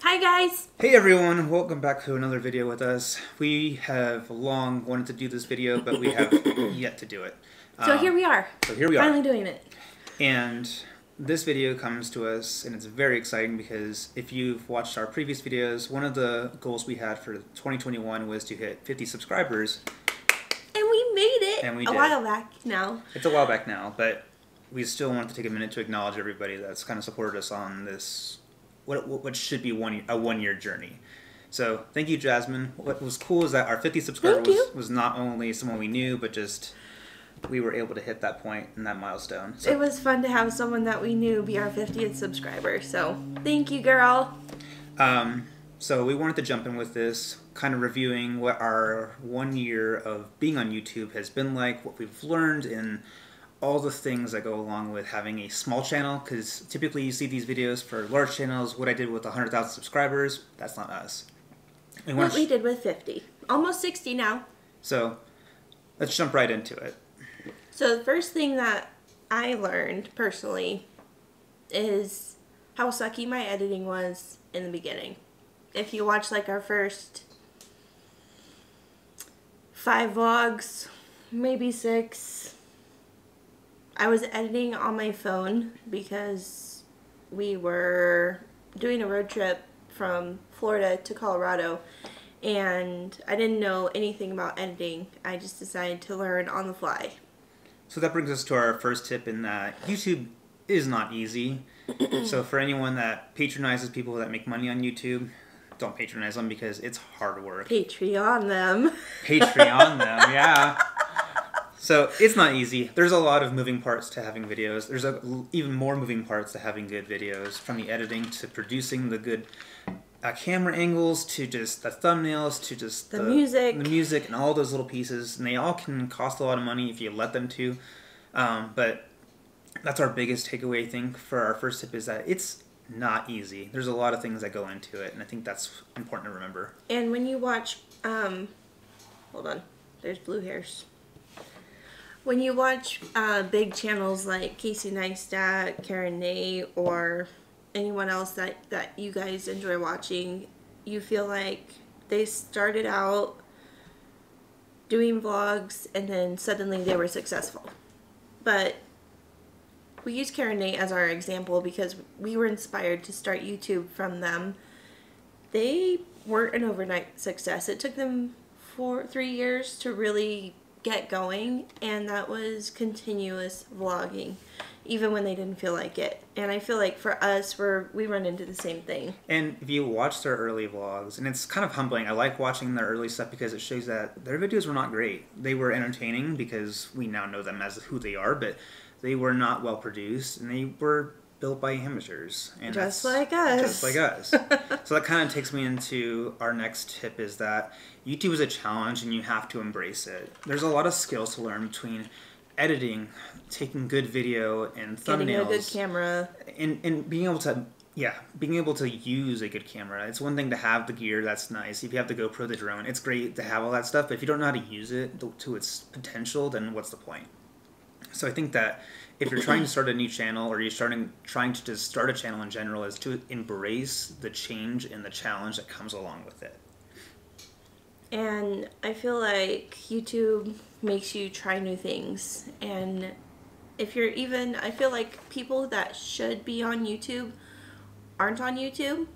Hi guys! Hey everyone, welcome back to another video with us. We have long wanted to do this video, but we have yet to do it. So here we are. Finally doing it. And this video comes to us, and it's very exciting because if you've watched our previous videos, one of the goals we had for 2021 was to hit 50 subscribers. And we made it and we a while back now. It's a while back now, but we still wanted to take a minute to acknowledge everybody that's kind of supported us on this what should be a one-year journey. So thank you, Jasmine. What was cool is that our 50 subscribers was not only someone we knew, but just we were able to hit that point and that milestone. So it was fun to have someone that we knew be our 50th subscriber. So thank you, girl. So we wanted to jump in with this, kind of reviewing what our 1 year of being on YouTube has been like, what we've learned, and all the things that go along with having a small channel, because typically you see these videos for large channels, what I did with 100,000 subscribers, that's not us. What we did with 50. Almost 60 now. So let's jump right into it. So the first thing that I learned personally is how sucky my editing was in the beginning. If you watch like our first 5 vlogs, maybe 6, I was editing on my phone because we were doing a road trip from Florida to Colorado and I didn't know anything about editing. I just decided to learn on the fly. So that brings us to our first tip in that YouTube is not easy. So for anyone that patronizes people that make money on YouTube, don't patronize them because it's hard work. Patreon them. Patreon them, yeah. So it's not easy. There's a lot of moving parts to having videos. There's even more moving parts to having good videos, from the editing to producing the good camera angles to just the thumbnails to just the music and all those little pieces. And they all can cost a lot of money if you let them to. But that's our biggest takeaway thing for our first tip, is that it's not easy. There's a lot of things that go into it, and I think that's important to remember. And when you watch, hold on, there's blue hairs. When you watch big channels like Casey Neistat, Karen Nay, or anyone else that you guys enjoy watching, you feel like they started out doing vlogs and then suddenly they were successful. But we use Karen Nay as our example because we were inspired to start YouTube from them. They weren't an overnight success. It took them 3 years to really get going, and that was continuous vlogging even when they didn't feel like it. And I feel like for us, we run into the same thing. And if you watch their early vlogs, and it's kind of humbling, I like watching their early stuff because it shows that their videos were not great. They were entertaining because we now know them as who they are, but they were not well produced, and they were built by amateurs. And just like us. Just like us. So that kind of takes me into our next tip, is that YouTube is a challenge and you have to embrace it. There's a lot of skills to learn between editing, taking good video and thumbnails. Getting a good camera. And being able to use a good camera. It's one thing to have the gear, that's nice. If you have the GoPro, the drone, it's great to have all that stuff, but if you don't know how to use it to its potential, then what's the point? So I think that if you're trying to start a new channel, or you're trying to just start a channel in general, is to embrace the change and the challenge that comes along with it. And I feel like YouTube makes you try new things. And if you're I feel like people that should be on YouTube aren't on YouTube.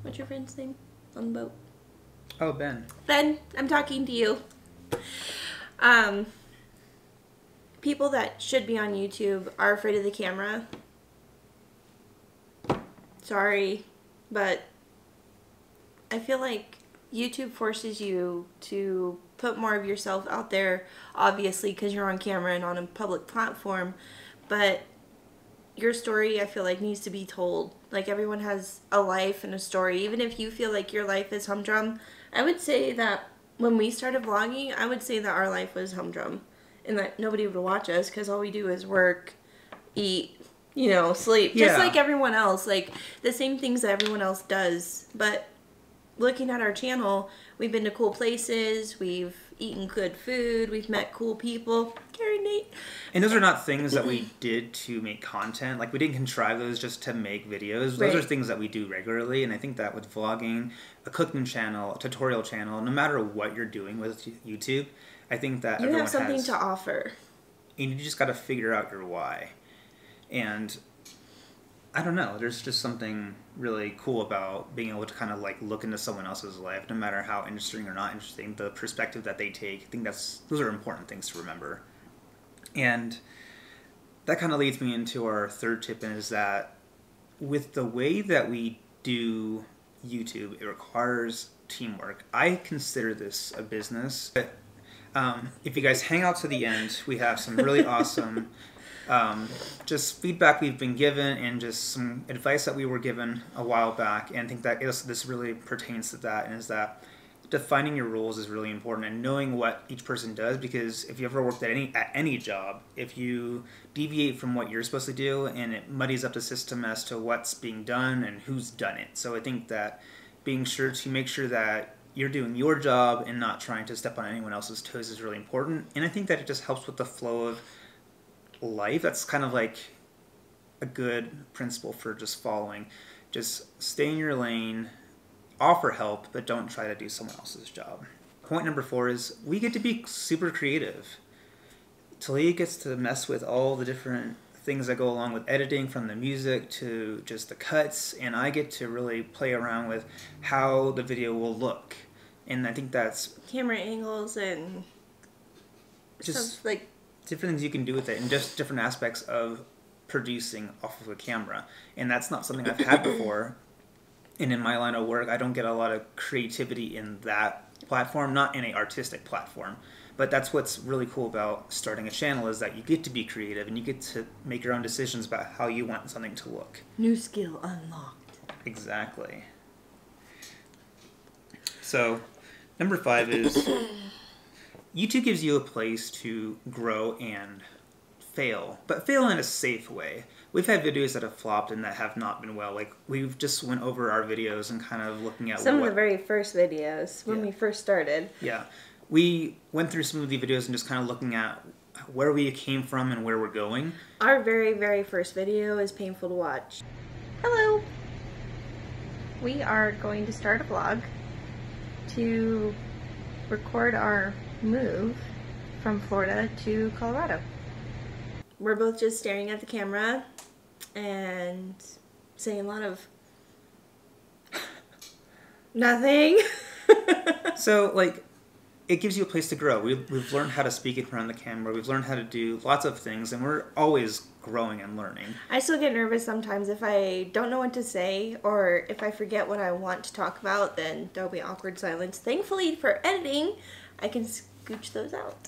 What's your friend's name on the boat? Oh, Ben. Ben, I'm talking to you. People that should be on YouTube are afraid of the camera. Sorry, but I feel like YouTube forces you to put more of yourself out there, obviously, because you're on camera and on a public platform, but your story, I feel like, needs to be told. Like, everyone has a life and a story. Even if you feel like your life is humdrum, I would say that when we started vlogging, I would say that our life was humdrum, and that nobody would watch us because all we do is work, eat, you know, sleep. Just like everyone else. Like, the same things that everyone else does. But looking at our channel, we've been to cool places, we've eaten good food, we've met cool people. Carrie, Nate. And those are not things that we did to make content. Like, we didn't contrive those just to make videos. Those Right. are things that we do regularly. And I think that with vlogging, a cooking channel, a tutorial channel, no matter what you're doing with YouTube, I think that You everyone have something has, to offer. and you just got to figure out your why. And I don't know, there's just something really cool about being able to kind of like look into someone else's life, no matter how interesting or not interesting, the perspective that they take. I think those are important things to remember. And that kind of leads me into our third tip, and is that with the way that we do YouTube, it requires teamwork. I consider this a business. But, if you guys hang out to the end, we have some really awesome just feedback we've been given, and just some advice that we were given a while back. And I think that this really pertains to that, and is that defining your roles is really important, and knowing what each person does. Because if you ever worked at any job, if you deviate from what you're supposed to do, and it muddies up the system as to what's being done and who's done it. So I think that being sure to make sure that you're doing your job and not trying to step on anyone else's toes is really important. And I think that it just helps with the flow of life. That's kind of like a good principle for just following. Just stay in your lane, offer help, but don't try to do someone else's job. Point number 4 is we get to be super creative. Talia gets to mess with all the different things that go along with editing, from the music to just the cuts, and I get to really play around with how the video will look. And I think that's Camera angles and just stuff like different things you can do with it, and just different aspects of producing off of a camera. And that's not something I've had before. And in my line of work, I don't get a lot of creativity in that platform, not in an artistic platform. But that's what's really cool about starting a channel, is that you get to be creative and you get to make your own decisions about how you want something to look. new skill unlocked. Exactly. So, number 5 is YouTube gives you a place to grow and fail, but fail in a safe way. We've had videos that have flopped and that have not been well. Like, we've just went over our videos and kind of looking at Some of the very first videos when Yeah. we first started. Yeah. We went through some of the videos and just kind of looking at where we came from and where we're going. Our very, very first video is painful to watch. Hello! We are going to start a vlog to record our move from Florida to Colorado. We're both just staring at the camera and saying a lot of nothing. So, like, it gives you a place to grow. We've learned how to speak in front of the camera. We've learned how to do lots of things, and we're always growing and learning. I still get nervous sometimes if I don't know what to say, or if I forget what I want to talk about, then there'll be awkward silence. Thankfully for editing, I can scooch those out.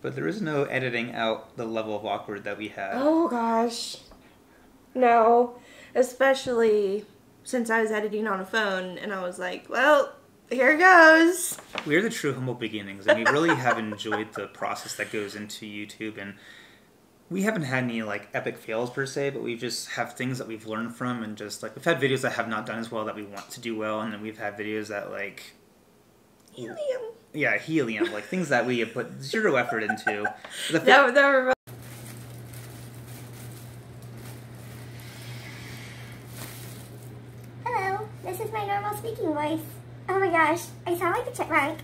But there is no editing out the level of awkward that we had. Oh gosh. No. Especially since I was editing on a phone and I was like, well, here goes. We're the true humble beginnings, and we really have enjoyed the process that goes into YouTube. And we haven't had any like epic fails per se, but we just have things that we've learned from, and just like we've had videos that have not done as well that we want to do well, and then we've had videos that like Helium. yeah, helium, like things that we have put zero effort into. That were Hello, this is my normal speaking voice. Oh my gosh, I sound like a chipmunk.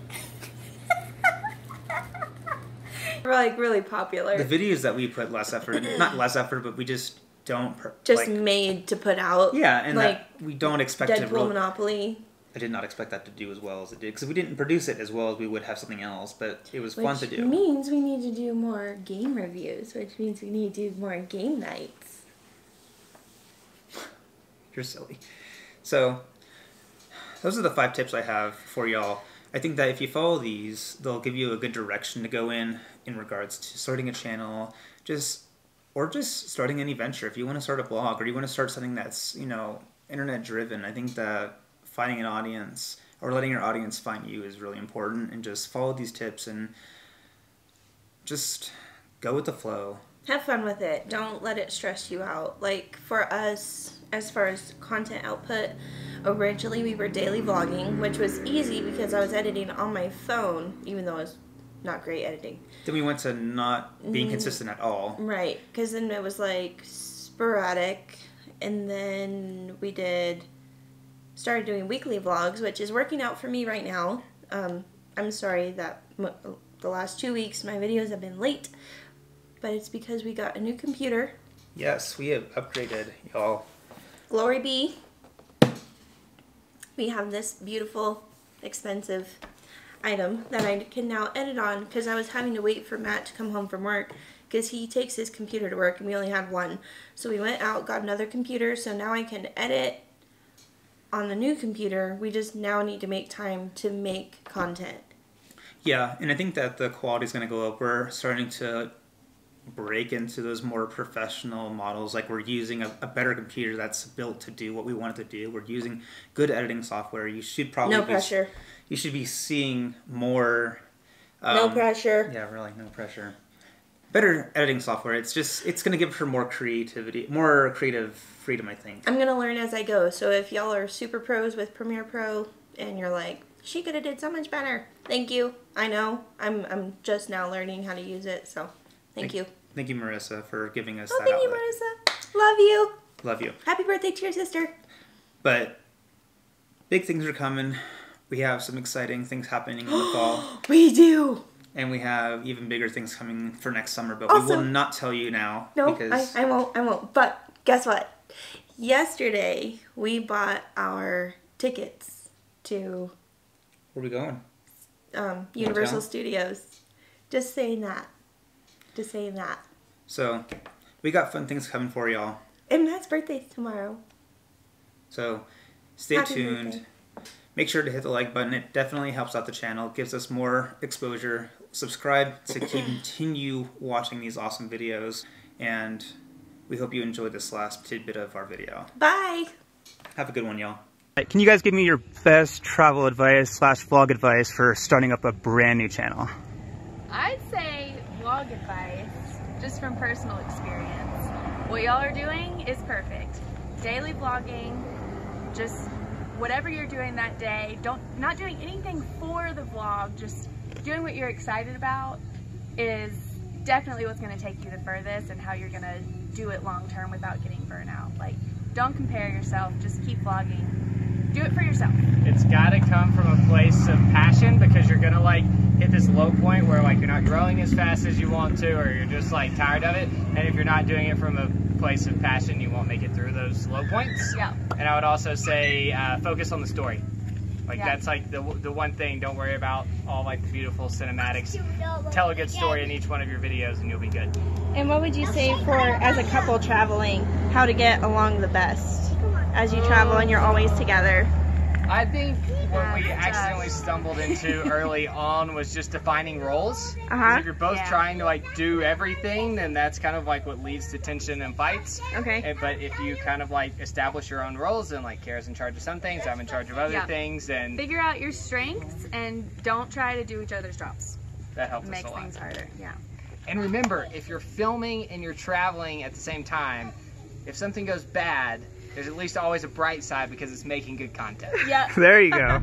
like really popular. The videos that we put less effort, not less effort, but we just don't Just made to put out. yeah, and like that we don't expect to. Deadpool Monopoly. I did not expect that to do as well as it did, because we didn't produce it as well as we would have something else, but it was fun to Which do. means we need to do more game reviews, which means we need to do more game nights. You're silly. So, those are the 5 tips I have for y'all. I think that if you follow these, they'll give you a good direction to go in regards to starting a channel, or just starting any venture. If you want to start a blog, or you want to start something that's, internet driven, I think that finding an audience, or letting your audience find you, is really important. And just follow these tips and just go with the flow. Have fun with it. Don't let it stress you out. Like for us, as far as content output, Originally we were daily vlogging, which was easy because I was editing on my phone, even though it was not great editing. Then we went to not being consistent at all. Right, because then it was like sporadic, and then we started doing weekly vlogs, which is working out for me right now. I'm sorry that the last 2 weeks my videos have been late, but it's because we got a new computer. Yes, we have upgraded, y'all. Glory be. We have this beautiful, expensive item that I can now edit on, because I was having to wait for Matt to come home from work because he takes his computer to work and we only had one. So we went out, got another computer, so now I can edit on the new computer. We just now need to make time to make content. Yeah, and I think that the quality is going to go up. We're starting to break into those more professional models. Like, we're using a better computer that's built to do what we want it to do. We're using good editing software. You should probably No pressure. You should be seeing more. No pressure. Yeah, really, no pressure. Better editing software. It's going to give her more creativity, more creative freedom, I think. I'm going to learn as I go. So if y'all are super pros with Premiere Pro and you're like, she could have did so much better. Thank you. I know. I'm just now learning how to use it, so thank you. Thank you, Marissa, for giving us Oh, that thank you, outlet. Marissa. Love you. Love you. Happy birthday to your sister. But big things are coming. We have some exciting things happening in the fall. We do. And we have even bigger things coming for next summer, but Also, we will not tell you now. No, because I won't. But guess what? Yesterday, we bought our tickets to where are we going? Universal Studios. Just saying that. Just saying that. So, we got fun things coming for y'all. And Matt's birthday's tomorrow. So, stay Happy tuned. birthday. Make sure to hit the like button. It definitely helps out the channel. It gives us more exposure. Subscribe to continue watching these awesome videos. And we hope you enjoyed this last tidbit of our video. Bye. Have a good one, y'all. Can you guys give me your best travel advice / vlog advice for starting up a brand new channel? I'd say vlog advice, just from personal experience. What y'all are doing is perfect. Daily vlogging, just whatever you're doing that day, not doing anything for the vlog, just doing what you're excited about is definitely what's going to take you the furthest and how you're going to do it long term without getting burnt out. Like, don't compare yourself, just keep vlogging. Do it for yourself. It's got to come from a place of passion, because you're going to like hit this low point where like you're not growing as fast as you want to, or you're just like tired of it. And if you're not doing it from a place of passion, you won't make it through those low points. Yeah. And I would also say focus on the story. Like, yeah. That's like the one thing. Don't worry about all like the beautiful cinematics. Tell a good story in each one of your videos and you'll be good. And what would you say for, as a couple traveling, how to get along the best as you travel and you're always together? I think what we That's accidentally stumbled into early on was just defining roles. 'Cause Uh-huh. if you're both Yeah. trying to like do everything, then that's kind of like what leads to tension and fights. Okay. But if you kind of like establish your own roles, then like Kara's in charge of some things, I'm in charge of other Yeah. things, and Figure out your strengths and don't try to do each other's jobs. that helps It us makes a lot. things harder. Yeah. And remember, if you're filming and you're traveling at the same time, if something goes bad, there's at least always a bright side because it's making good content. Yeah. There you go.